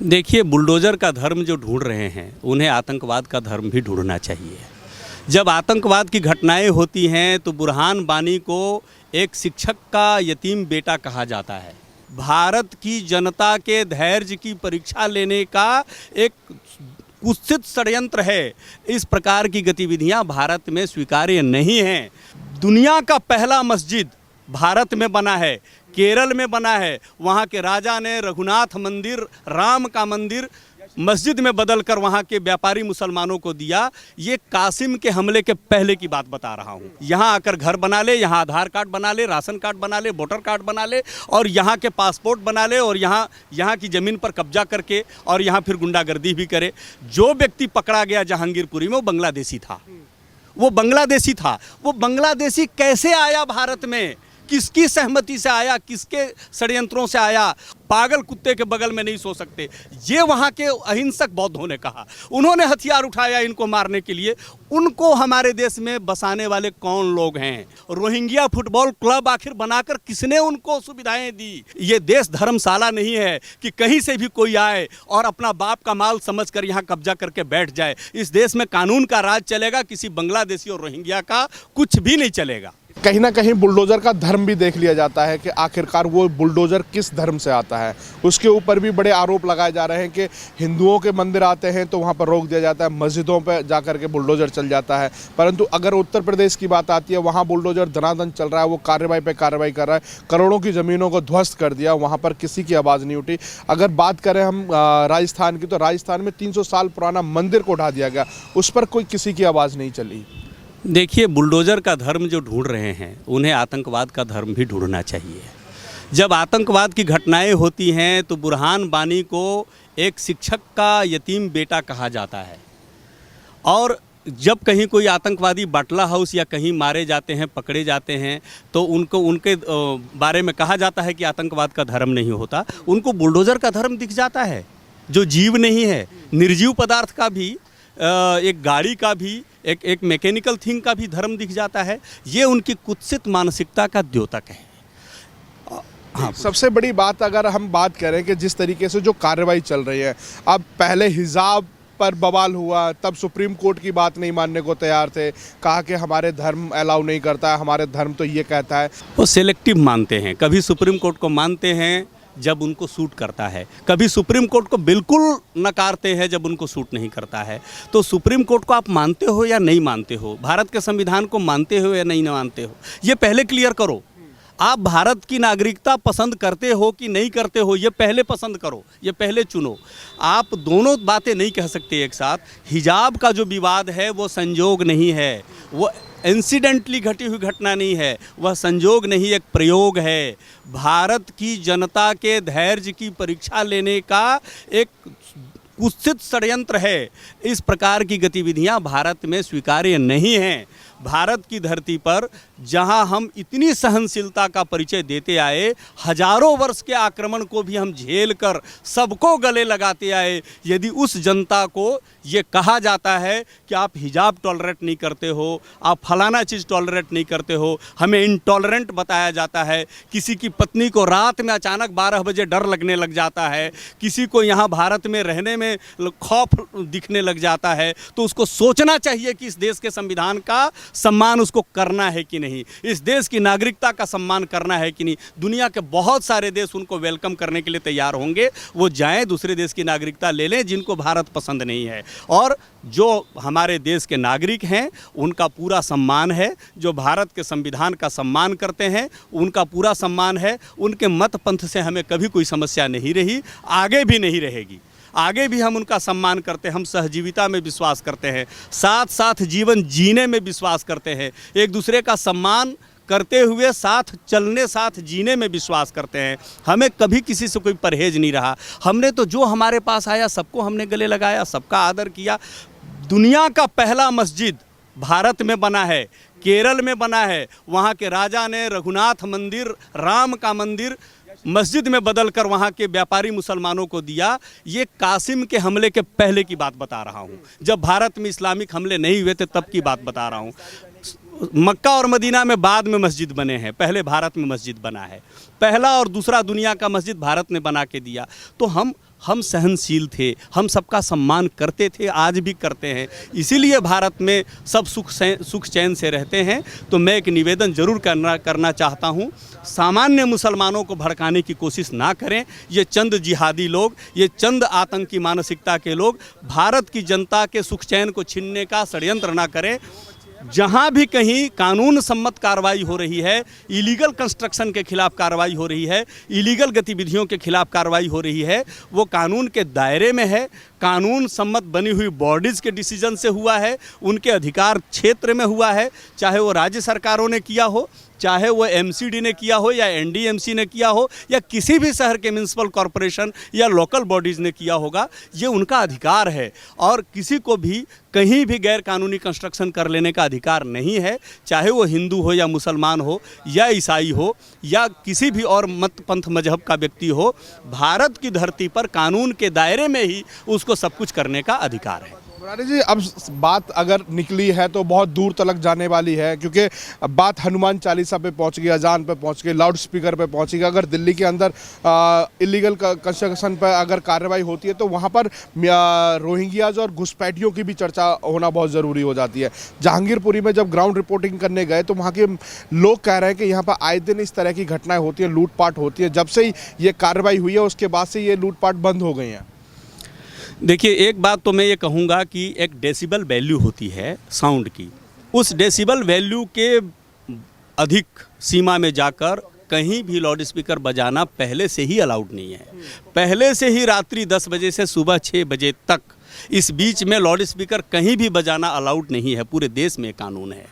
देखिए, बुलडोज़र का धर्म जो ढूंढ रहे हैं उन्हें आतंकवाद का धर्म भी ढूंढना चाहिए। जब आतंकवाद की घटनाएं होती हैं तो बुरहान वानी को एक शिक्षक का यतीम बेटा कहा जाता है। भारत की जनता के धैर्य की परीक्षा लेने का एक कुत्सित षड्यंत्र है। इस प्रकार की गतिविधियां भारत में स्वीकार्य नहीं हैं। दुनिया का पहला मस्जिद भारत में बना है, केरल में बना है। वहाँ के राजा ने रघुनाथ मंदिर, राम का मंदिर मस्जिद में बदलकर वहाँ के व्यापारी मुसलमानों को दिया। ये कासिम के हमले के पहले की बात बता रहा हूँ। यहाँ आकर घर बना ले, यहाँ आधार कार्ड बना ले, राशन कार्ड बना ले, वोटर कार्ड बना ले और यहाँ के पासपोर्ट बना ले और यहाँ की ज़मीन पर कब्जा करके और यहाँ फिर गुंडागर्दी भी करे। जो व्यक्ति पकड़ा गया जहांगीरपुरी में वो बांग्लादेशी था। वो बांग्लादेशी कैसे आया भारत में? किसकी सहमति से आया? किसके षड्यंत्रों से आया? पागल कुत्ते के बगल में नहीं सो सकते। ये वहाँ के अहिंसक बौद्धों ने कहा। उन्होंने हथियार उठाया इनको मारने के लिए। उनको हमारे देश में बसाने वाले कौन लोग हैं? रोहिंग्या फुटबॉल क्लब आखिर बनाकर किसने उनको सुविधाएं दी? ये देश धर्मशाला नहीं है कि कहीं से भी कोई आए और अपना बाप का माल समझकर यहाँ कब्जा करके बैठ जाए। इस देश में कानून का राज चलेगा, किसी बांग्लादेशी और रोहिंग्या का कुछ भी नहीं चलेगा। कहीं ना कहीं बुलडोज़र का धर्म भी देख लिया जाता है कि आखिरकार वो बुलडोज़र किस धर्म से आता है। उसके ऊपर भी बड़े आरोप लगाए जा रहे हैं कि हिंदुओं के मंदिर आते हैं तो वहाँ पर रोक दिया जाता है, मस्जिदों पर जाकर के बुलडोज़र चल जाता है। परंतु अगर उत्तर प्रदेश की बात आती है, वहाँ बुलडोज़र धनाधन चल रहा है, वो कार्रवाई पे कार्रवाई कर रहा है, करोड़ों की ज़मीनों को ध्वस्त कर दिया, वहाँ पर किसी की आवाज़ नहीं उठी। अगर बात करें हम राजस्थान की, तो राजस्थान में 300 साल पुराना मंदिर को उठा दिया गया, उस पर कोई किसी की आवाज़ नहीं चली। देखिए, बुलडोज़र का धर्म जो ढूंढ रहे हैं उन्हें आतंकवाद का धर्म भी ढूंढना चाहिए। जब आतंकवाद की घटनाएं होती हैं तो बुरहान वानी को एक शिक्षक का यतीम बेटा कहा जाता है। और जब कहीं कोई आतंकवादी बाटला हाउस या कहीं मारे जाते हैं, पकड़े जाते हैं, तो उनके बारे में कहा जाता है कि आतंकवाद का धर्म नहीं होता। उनको बुलडोज़र का धर्म दिख जाता है, जो जीव नहीं है, निर्जीव पदार्थ का भी, एक गाड़ी का भी, एक मैकेनिकल थिंग का भी धर्म दिख जाता है। ये उनकी कुत्सित मानसिकता का द्योतक है। हाँ, सबसे बड़ी बात अगर हम बात करें कि जिस तरीके से जो कार्रवाई चल रही है, अब पहले हिजाब पर बवाल हुआ, तब सुप्रीम कोर्ट की बात नहीं मानने को तैयार थे, कहा कि हमारे धर्म अलाउ नहीं करता है, हमारे धर्म तो ये कहता है। वो सेलेक्टिव मानते हैं। कभी सुप्रीम कोर्ट को मानते हैं जब उनको सूट करता है, कभी सुप्रीम कोर्ट को बिल्कुल नकारते हैं जब उनको सूट नहीं करता है। तो सुप्रीम कोर्ट को आप मानते हो या नहीं मानते हो? भारत के संविधान को मानते हो या नहीं मानते हो? ये पहले क्लियर करो। आप भारत की नागरिकता पसंद करते हो कि नहीं करते हो, ये पहले पसंद करो, ये पहले चुनो। आप दोनों बातें नहीं कह सकते एक साथ। हिजाब का जो विवाद है वो संजोग नहीं है, वो इंसिडेंटली घटी हुई घटना नहीं है, वह संजोग नहीं, एक प्रयोग है। भारत की जनता के धैर्य की परीक्षा लेने का एक कुत्सित षड्यंत्र है। इस प्रकार की गतिविधियां भारत में स्वीकार्य नहीं हैं। भारत की धरती पर जहां हम इतनी सहनशीलता का परिचय देते आए, हजारों वर्ष के आक्रमण को भी हम झेल कर सबको गले लगाते आए, यदि उस जनता को ये कहा जाता है कि आप हिजाब टॉलरेट नहीं करते हो, आप फलाना चीज़ टॉलरेट नहीं करते हो, हमें इनटॉलरेंट बताया जाता है, किसी की पत्नी को रात में अचानक 12 बजे डर लगने लग जाता है, किसी को यहाँ भारत में रहने में खौफ दिखने लग जाता है, तो उसको सोचना चाहिए कि इस देश के संविधान का सम्मान उसको करना है कि नहीं, इस देश की नागरिकता का सम्मान करना है कि नहीं। दुनिया के बहुत सारे देश उनको वेलकम करने के लिए तैयार होंगे। वो जाएं, दूसरे देश की नागरिकता ले लें जिनको भारत पसंद नहीं है। और जो हमारे देश के नागरिक हैं उनका पूरा सम्मान है, जो भारत के संविधान का सम्मान करते हैं उनका पूरा सम्मान है। उनके मत पंथ से हमें कभी कोई समस्या नहीं रही, आगे भी नहीं रहेगी। आगे भी हम उनका सम्मान करते हैं। हम सहजीविता में विश्वास करते हैं, साथ साथ जीवन जीने में विश्वास करते हैं, एक दूसरे का सम्मान करते हुए साथ चलने, साथ जीने में विश्वास करते हैं। हमें कभी किसी से कोई परहेज नहीं रहा। हमने तो जो हमारे पास आया सबको हमने गले लगाया, सबका आदर किया। दुनिया का पहला मस्जिद भारत में बना है, केरल में बना है। वहाँ के राजा ने रघुनाथ मंदिर, राम का मंदिर मस्जिद में बदलकर वहाँ के व्यापारी मुसलमानों को दिया। ये कासिम के हमले के पहले की बात बता रहा हूँ, जब भारत में इस्लामिक हमले नहीं हुए थे तब की बात बता रहा हूँ। मक्का और मदीना में बाद में मस्जिद बने हैं, पहले भारत में मस्जिद बना है। पहला और दूसरा दुनिया का मस्जिद भारत ने बना के दिया। तो हम सहनशील थे, हम सबका सम्मान करते थे, आज भी करते हैं। इसीलिए भारत में सब सुख चैन से रहते हैं। तो मैं एक निवेदन ज़रूर करना चाहता हूँ, सामान्य मुसलमानों को भड़काने की कोशिश ना करें। ये चंद जिहादी लोग, ये चंद आतंकी मानसिकता के लोग भारत की जनता के सुख चैन को छीनने का षड्यंत्र ना करें। जहाँ भी कहीं कानून सम्मत कार्रवाई हो रही है, इलीगल कंस्ट्रक्शन के खिलाफ कार्रवाई हो रही है, इलीगल गतिविधियों के खिलाफ कार्रवाई हो रही है, वो कानून के दायरे में है, कानून सम्मत बनी हुई बॉडीज़ के डिसीजन से हुआ है, उनके अधिकार क्षेत्र में हुआ है, चाहे वो राज्य सरकारों ने किया हो, चाहे वो एमसीडी ने किया हो या एनडीएमसी ने किया हो या किसी भी शहर के म्यूनसिपल कॉरपोरेशन या लोकल बॉडीज़ ने किया होगा। ये उनका अधिकार है और किसी को भी कहीं भी गैर कानूनी कंस्ट्रक्शन कर लेने का अधिकार नहीं है, चाहे वो हिंदू हो या मुसलमान हो या ईसाई हो या किसी भी और मत पंथ मजहब का व्यक्ति हो। भारत की धरती पर कानून के दायरे में ही उसको सब कुछ करने का अधिकार है। मुरारी जी, अब बात अगर निकली है तो बहुत दूर तक जाने वाली है, क्योंकि अब बात हनुमान चालीसा पे पहुंच गई, अजान पे पहुंच गई, लाउड स्पीकर पे पहुंच गई। अगर दिल्ली के अंदर इलीगल कंस्ट्रक्शन पर अगर कार्रवाई होती है तो वहां पर रोहिंग्याज और घुसपैठियों की भी चर्चा होना बहुत ज़रूरी हो जाती है। जहांगीरपुरी में जब ग्राउंड रिपोर्टिंग करने गए तो वहाँ के लोग कह रहे हैं कि यहाँ पर आए दिन इस तरह की घटनाएँ होती हैं, लूटपाट होती है। जब से ही ये कार्रवाई हुई है उसके बाद से ये लूटपाट बंद हो गई हैं। देखिए, एक बात तो मैं ये कहूँगा कि एक डेसिबल वैल्यू होती है साउंड की, उस डेसिबल वैल्यू के अधिक सीमा में जाकर कहीं भी लाउड स्पीकर बजाना पहले से ही अलाउड नहीं है। पहले से ही रात्रि 10 बजे से सुबह 6 बजे तक इस बीच में लाउड स्पीकर कहीं भी बजाना अलाउड नहीं है। पूरे देश में कानून है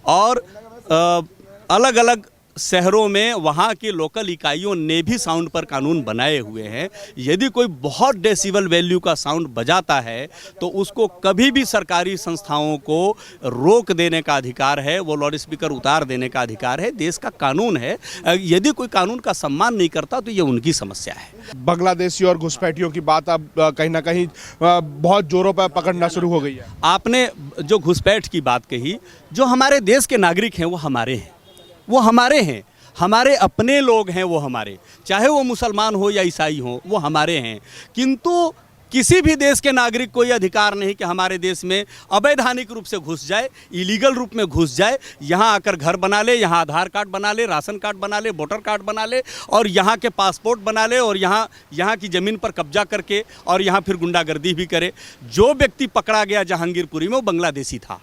और अलग अलग शहरों में वहाँ की लोकल इकाइयों ने भी साउंड पर कानून बनाए हुए हैं। यदि कोई बहुत डेसिबल वैल्यू का साउंड बजाता है तो उसको कभी भी सरकारी संस्थाओं को रोक देने का अधिकार है, वो लाउड स्पीकर उतार देने का अधिकार है। देश का कानून है। यदि कोई कानून का सम्मान नहीं करता तो ये उनकी समस्या है। बांग्लादेशी और घुसपैठियों की बात अब कहीं ना कहीं बहुत जोरों पर पकड़ना शुरू हो गई है। आपने जो घुसपैठ की बात कही, जो हमारे देश के नागरिक हैं वो हमारे हैं, वो हमारे हैं, हमारे अपने लोग हैं, वो हमारे, चाहे वो मुसलमान हो या ईसाई हो, वो हमारे हैं। किंतु किसी भी देश के नागरिक को ये अधिकार नहीं कि हमारे देश में अवैधानिक रूप से घुस जाए, इलीगल रूप में घुस जाए, यहाँ आकर घर बना ले, यहाँ आधार कार्ड बना ले, राशन कार्ड बना ले, वोटर कार्ड बना ले और यहाँ के पासपोर्ट बना ले और यहाँ की ज़मीन पर कब्जा करके और यहाँ फिर गुंडागर्दी भी करे। जो व्यक्ति पकड़ा गया जहांगीरपुरी में वो बांग्लादेशी था,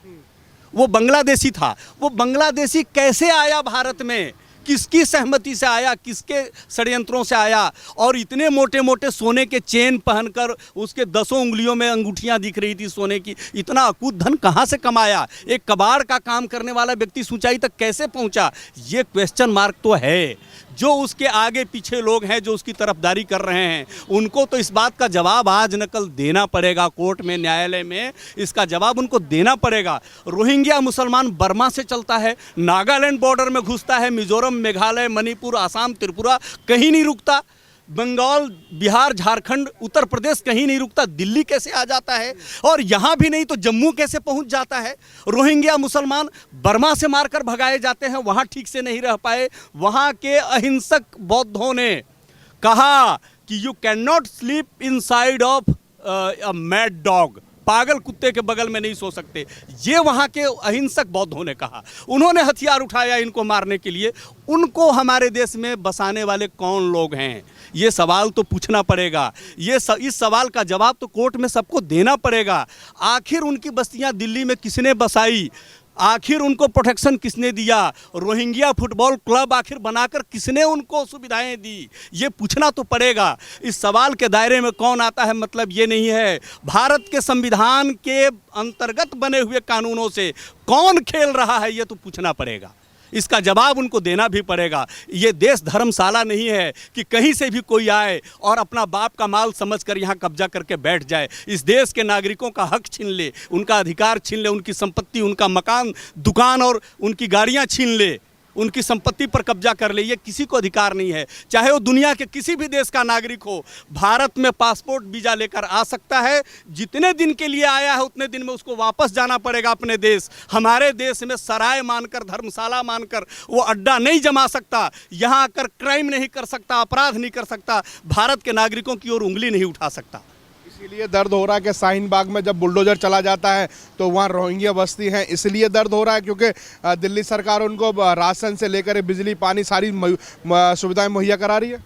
वो बांग्लादेशी था। वो बांग्लादेशी कैसे आया भारत में, किसकी सहमति से आया, किसके षड्यंत्रों से आया? और इतने मोटे मोटे सोने के चेन पहनकर उसके 10 उंगलियों में अंगूठियां दिख रही थी सोने की। इतना अकूत धन कहाँ से कमाया? एक कबाड़ का काम करने वाला व्यक्ति ऊंचाई तक कैसे पहुंचा? ये क्वेश्चन मार्क तो है। जो उसके आगे पीछे लोग हैं जो उसकी तरफदारी कर रहे हैं, उनको तो इस बात का जवाब आज न कल देना पड़ेगा। कोर्ट में, न्यायालय में इसका जवाब उनको देना पड़ेगा। रोहिंग्या मुसलमान बर्मा से चलता है, नागालैंड बॉर्डर में घुसता है, मिजोरम, मेघालय, मणिपुर, आसाम, त्रिपुरा, कहीं नहीं रुकता। बंगाल, बिहार, झारखंड, उत्तर प्रदेश कहीं नहीं रुकता। दिल्ली कैसे आ जाता है? और यहाँ भी नहीं तो जम्मू कैसे पहुँच जाता है? रोहिंग्या मुसलमान बर्मा से मारकर भगाए जाते हैं, वहाँ ठीक से नहीं रह पाए। वहाँ के अहिंसक बौद्धों ने कहा कि you can not sleep inside of a mad dog, पागल कुत्ते के बगल में नहीं सो सकते। ये वहाँ के अहिंसक बौद्धों ने कहा। उन्होंने हथियार उठाया इनको मारने के लिए। उनको हमारे देश में बसाने वाले कौन लोग हैं? ये सवाल तो पूछना पड़ेगा। इस सवाल का जवाब तो कोर्ट में सबको देना पड़ेगा। आखिर उनकी बस्तियाँ दिल्ली में किसने बसाई? आखिर उनको प्रोटेक्शन किसने दिया? रोहिंग्या फुटबॉल क्लब आखिर बनाकर किसने उनको सुविधाएं दी? ये पूछना तो पड़ेगा। इस सवाल के दायरे में कौन आता है मतलब ये नहीं है। भारत के संविधान के अंतर्गत बने हुए कानूनों से कौन खेल रहा है ये तो पूछना पड़ेगा। इसका जवाब उनको देना भी पड़ेगा। ये देश धर्मशाला नहीं है कि कहीं से भी कोई आए और अपना बाप का माल समझकर यहाँ कब्जा करके बैठ जाए। इस देश के नागरिकों का हक छीन ले, उनका अधिकार छीन ले, उनकी संपत्ति, उनका मकान, दुकान और उनकी गाड़ियाँ छीन ले। उनकी संपत्ति पर कब्जा कर ले, ये किसी को अधिकार नहीं है। चाहे वो दुनिया के किसी भी देश का नागरिक हो, भारत में पासपोर्ट वीजा लेकर आ सकता है। जितने दिन के लिए आया है उतने दिन में उसको वापस जाना पड़ेगा अपने देश। हमारे देश में सराय मानकर, धर्मशाला मानकर वो अड्डा नहीं जमा सकता, यहाँ आकर क्राइम नहीं कर सकता, अपराध नहीं कर सकता, भारत के नागरिकों की ओर उंगली नहीं उठा सकता। इसीलिए दर्द हो रहा है कि शाहीन बाग में जब बुलडोजर चला जाता है तो वहाँ रोहिंग्या बस्ती हैं, इसलिए दर्द हो रहा है क्योंकि दिल्ली सरकार उनको राशन से लेकर बिजली पानी सारी सुविधाएं मुहैया करा रही है।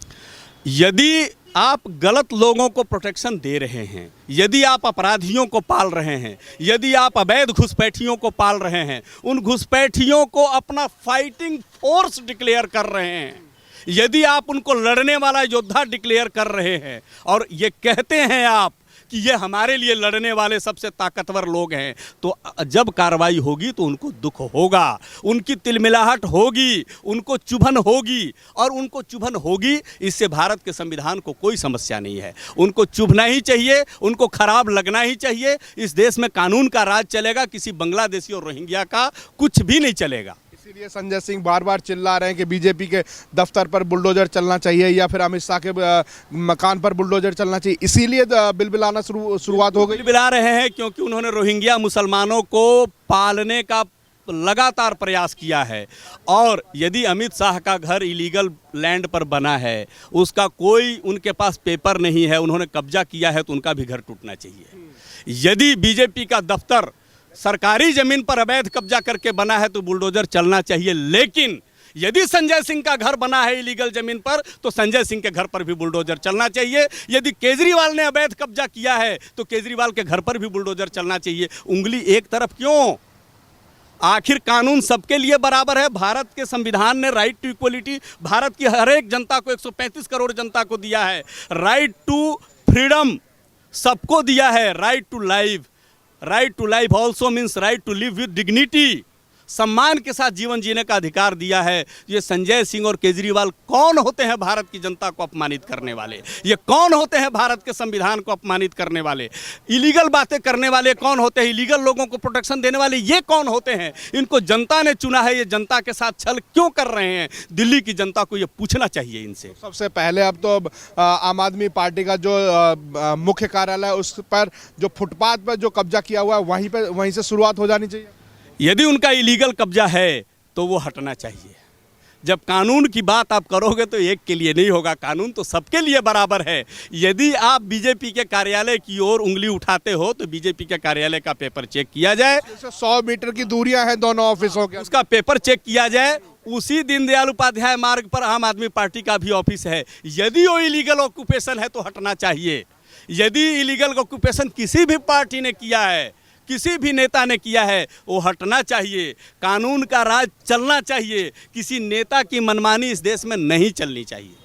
यदि आप गलत लोगों को प्रोटेक्शन दे रहे हैं, यदि आप अपराधियों को पाल रहे हैं, यदि आप अवैध घुसपैठियों को पाल रहे हैं, उन घुसपैठियों को अपना फाइटिंग फोर्स डिक्लेयर कर रहे हैं, यदि आप उनको लड़ने वाला योद्धा डिक्लेयर कर रहे हैं और ये कहते हैं आप कि ये हमारे लिए लड़ने वाले सबसे ताकतवर लोग हैं, तो जब कार्रवाई होगी तो उनको दुख होगा, उनकी तिलमिलाहट होगी, उनको चुभन होगी। और उनको चुभन होगी, इससे भारत के संविधान को कोई समस्या नहीं है। उनको चुभना ही चाहिए, उनको खराब लगना ही चाहिए। इस देश में कानून का राज चलेगा, किसी बांग्लादेशी और रोहिंग्या का कुछ भी नहीं चलेगा। इसीलिए संजय सिंह बार बार चिल्ला रहे हैं कि बीजेपी के दफ्तर पर बुलडोजर चलना चाहिए या फिर अमित शाह के मकान पर बुलडोजर चलना चाहिए, इसीलिए बिलबिलाना शुरुआत हो गई। बिलबिला रहे हैं क्योंकि उन्होंने रोहिंग्या मुसलमानों को पालने का लगातार प्रयास किया है। और यदि अमित शाह का घर इलीगल लैंड पर बना है, उसका कोई उनके पास पेपर नहीं है, उन्होंने कब्जा किया है, तो उनका भी घर टूटना चाहिए। यदि बीजेपी का दफ्तर सरकारी जमीन पर अवैध कब्जा करके बना है तो बुलडोजर चलना चाहिए। लेकिन यदि संजय सिंह का घर बना है इलीगल जमीन पर तो संजय सिंह के घर पर भी बुलडोजर चलना चाहिए। यदि केजरीवाल ने अवैध कब्जा किया है तो केजरीवाल के घर पर भी बुलडोजर चलना चाहिए। उंगली एक तरफ क्यों? आखिर कानून सबके लिए बराबर है। भारत के संविधान ने राइट टू इक्वलिटी भारत की हर एक जनता को, 135 करोड़ जनता को दिया है। राइट टू फ्रीडम सबको दिया है। Right to life also means right to live with dignity, सम्मान के साथ जीवन जीने का अधिकार दिया है। ये संजय सिंह और केजरीवाल कौन होते हैं भारत की जनता को अपमानित करने वाले? ये कौन होते हैं भारत के संविधान को अपमानित करने वाले? इलीगल बातें करने वाले कौन होते हैं? इलीगल लोगों को प्रोटेक्शन देने वाले ये कौन होते हैं? इनको जनता ने चुना है, ये जनता के साथ छल क्यों कर रहे हैं? दिल्ली की जनता को ये पूछना चाहिए इनसे। सबसे पहले अब तो आम आदमी पार्टी का जो मुख्य कार्यालय उस पर जो फुटपाथ पर जो कब्जा किया हुआ है वहीं से शुरुआत हो जानी चाहिए। यदि उनका इलीगल कब्जा है तो वो हटना चाहिए। जब कानून की बात आप करोगे तो एक के लिए नहीं होगा, कानून तो सबके लिए बराबर है। यदि आप बीजेपी के कार्यालय की ओर उंगली उठाते हो तो बीजेपी के कार्यालय का पेपर चेक किया जाए। 100 मीटर की दूरियां हैं दोनों ऑफिसों के, उसका पेपर चेक किया जाए। उसी दीनदयाल उपाध्याय मार्ग पर आम आदमी पार्टी का भी ऑफिस है। यदि वो इलीगल ऑक्यूपेशन है तो हटना चाहिए। यदि इलीगल ऑक्यूपेशन किसी भी पार्टी ने किया है, किसी भी नेता ने किया है, वो हटना चाहिए। कानून का राज चलना चाहिए। किसी नेता की मनमानी इस देश में नहीं चलनी चाहिए।